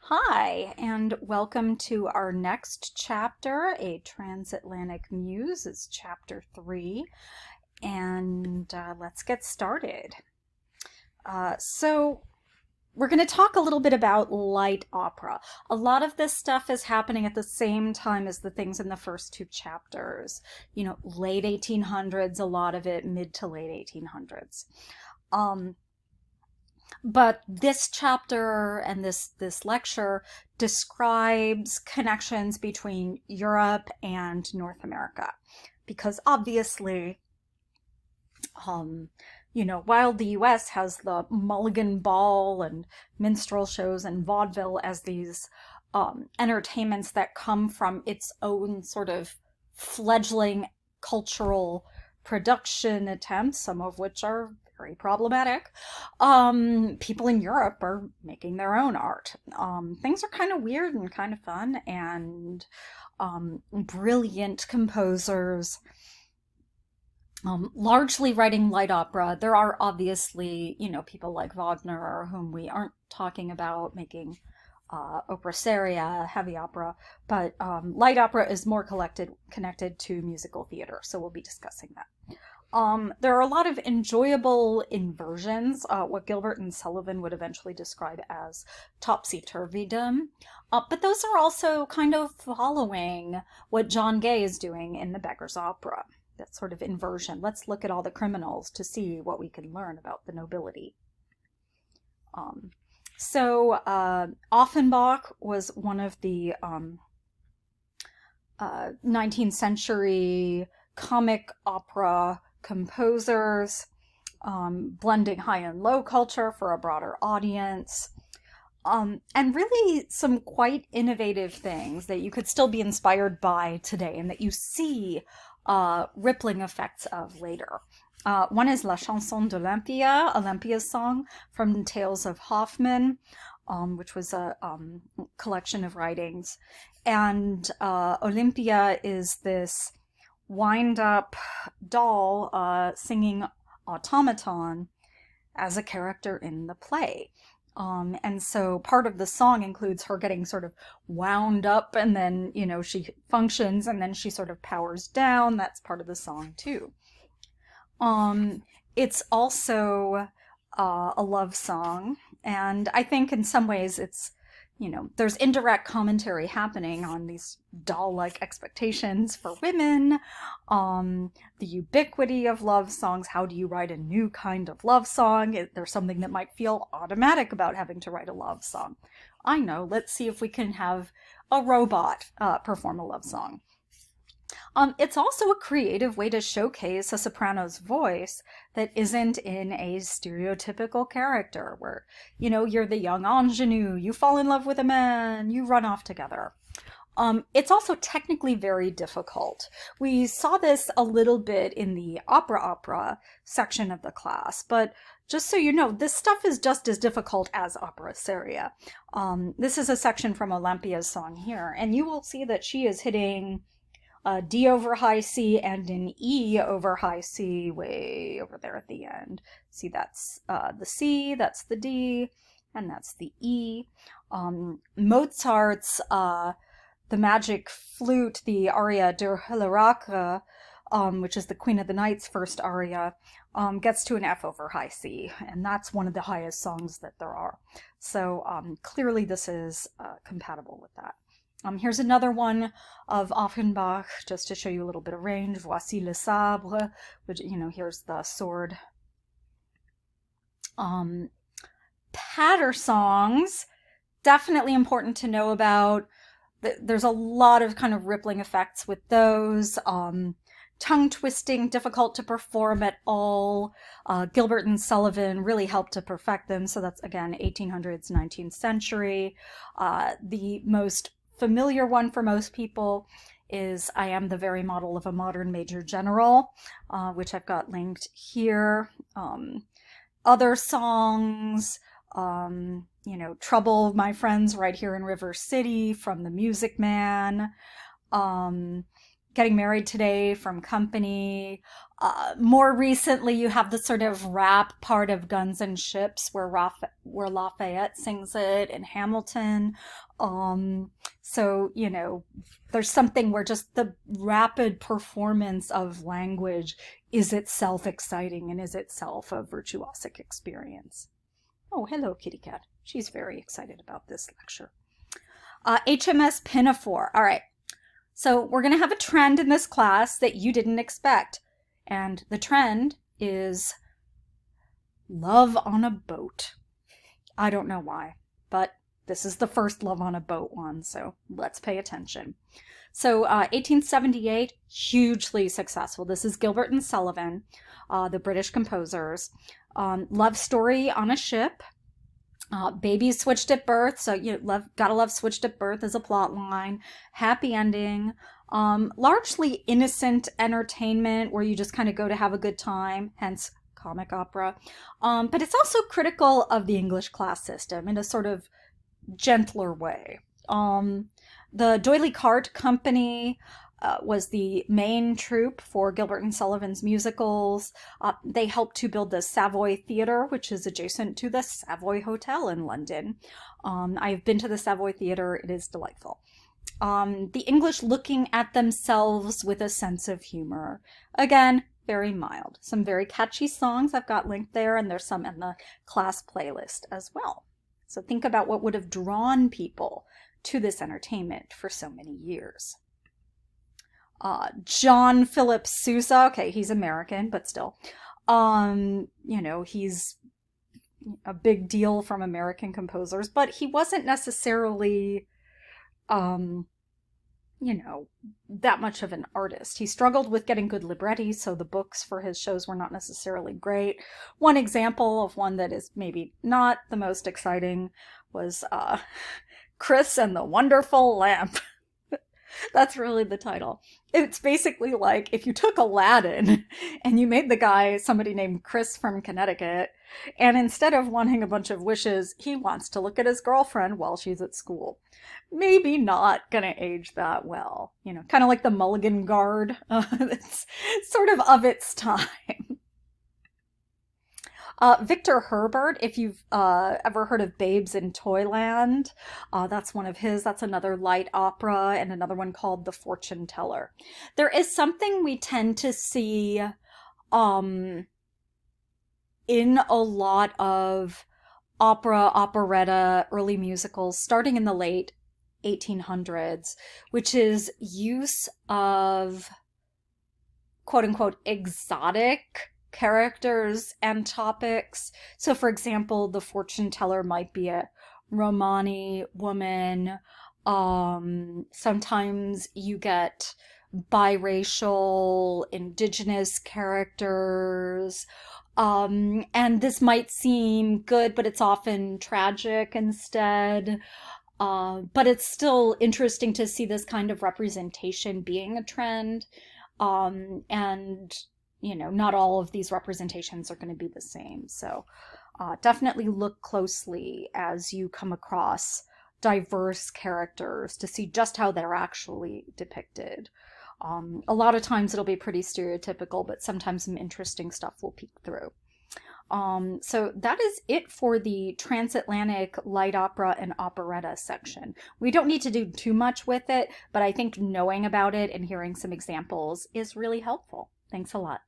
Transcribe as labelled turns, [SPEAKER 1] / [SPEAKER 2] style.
[SPEAKER 1] Hi, and welcome to our next chapter, A Transatlantic Muse. It's chapter 3, and let's get started. So, we're going to talk a little bit about light opera. A lot of this stuff is happening at the same time as the things in the first two chapters. Late 1800s, a lot of it mid to late 1800s. Um, but this chapter and this lecture describes connections between Europe and North America, because obviously, um, while the U.S. has the Mulligan Ball and minstrel shows and vaudeville as these entertainments that come from its own sort of fledgling cultural production attempts, some of which are very problematic. People in Europe are making their own art. Things are kind of weird and kind of fun, and brilliant composers, largely writing light opera. There are obviously, people like Wagner, whom we aren't talking about, making opera seria, heavy opera, but light opera is more connected to musical theater, so we'll be discussing that. There are a lot of enjoyable inversions, what Gilbert and Sullivan would eventually describe as topsy-turvydom. But those are also kind of following what John Gay is doing in The Beggar's Opera. That sort of inversion. Let's look at all the criminals to see what we can learn about the nobility. Offenbach was one of the 19th century comic opera composers, blending high and low culture for a broader audience. And really some quite innovative things that you could still be inspired by today and that you see rippling effects of later. One is La Chanson d'Olympia, Olympia's song from Tales of Hoffmann, which was a collection of writings. And Olympia is this wind-up doll singing automaton as a character in the play. And so part of the song includes her getting sort of wound up, and then, she functions and then she sort of powers down. That's part of the song too. It's also a love song, and I think in some ways it's, there's indirect commentary happening on these doll-like expectations for women, the ubiquity of love songs. How do you write a new kind of love song? There's something that might feel automatic about having to write a love song. I know, let's see if we can have a robot perform a love song. It's also a creative way to showcase a soprano's voice that isn't in a stereotypical character where, you're the young ingenue, you fall in love with a man, you run off together. It's also technically very difficult. We saw this a little bit in the opera section of the class, but just so you know, this stuff is just as difficult as opera seria. This is a section from Olympia's song here, and you will see that she is hitting D over high C and an E over high C way over there at the end. See, that's the C, that's the D, and that's the E. Mozart's The Magic Flute, the aria Der Höllerake, which is the Queen of the Night's first aria, gets to an F over high C, and that's one of the highest songs that there are. So clearly this is compatible with that. Here's another one of Offenbach, just to show you a little bit of range. Voici le sabre, which, here's the sword. Patter songs, definitely important to know about. There's a lot of kind of rippling effects with those. Tongue twisting, difficult to perform at all. Gilbert and Sullivan really helped to perfect them. So that's, again, 1800s, 19th century. The most familiar one for most people is I Am the Very Model of a Modern Major General, which I've got linked here. Other songs, Trouble, My Friends, Right Here in River City from The Music Man. Getting Married Today from Company. More recently, you have the sort of rap part of Guns and Ships where Lafayette sings it in Hamilton. Um, so, there's something where just the rapid performance of language is itself exciting and is itself a virtuosic experience. Oh, hello, Kitty Cat. She's very excited about this lecture. HMS Pinafore. All right. So we're going to have a trend in this class that you didn't expect. And the trend is love on a boat. I don't know why, but this is the first love on a boat one, so let's pay attention. So 1878, hugely successful. This is Gilbert and Sullivan, the British composers. Love story on a ship. Babies switched at birth, so gotta love switched at birth as a plot line. Happy ending. Largely innocent entertainment where you just kind of go to have a good time, hence comic opera. But it's also critical of the English class system in a sort of gentler way. The D'Oyly Carte Company was the main troupe for Gilbert and Sullivan's musicals. They helped to build the Savoy Theatre, which is adjacent to the Savoy Hotel in London. I've been to the Savoy Theatre. It is delightful. The English looking at themselves with a sense of humor. Again, very mild. Some very catchy songs I've got linked there, and there's some in the class playlist as well. So think about what would have drawn people to this entertainment for so many years. John Philip Sousa, okay, he's American, but still, he's a big deal from American composers, but he wasn't necessarily, that much of an artist. He struggled with getting good libretti, so the books for his shows were not necessarily great. One example of one that is maybe not the most exciting was Chris and the Wonderful Lamp. That's really the title. It's basically like if you took Aladdin and you made the guy somebody named Chris from Connecticut, and instead of wanting a bunch of wishes, he wants to look at his girlfriend while she's at school. Maybe not gonna age that well. Kind of like the Mulligan Guard. It's sort of its time. Victor Herbert, if you've ever heard of Babes in Toyland, that's one of his. That's another light opera, and another one called The Fortune Teller. There is something we tend to see in a lot of opera, operetta, early musicals, starting in the late 1800s, which is use of quote-unquote exotic characters and topics. So for example, the fortune teller might be a Romani woman. Sometimes you get biracial indigenous characters. And this might seem good, but it's often tragic instead. But it's still interesting to see this kind of representation being a trend. And not all of these representations are going to be the same. So definitely look closely as you come across diverse characters to see just how they're actually depicted. A lot of times it'll be pretty stereotypical, but sometimes some interesting stuff will peek through. So that is it for the Transatlantic light opera and operetta section. We don't need to do too much with it, but I think knowing about it and hearing some examples is really helpful. Thanks a lot.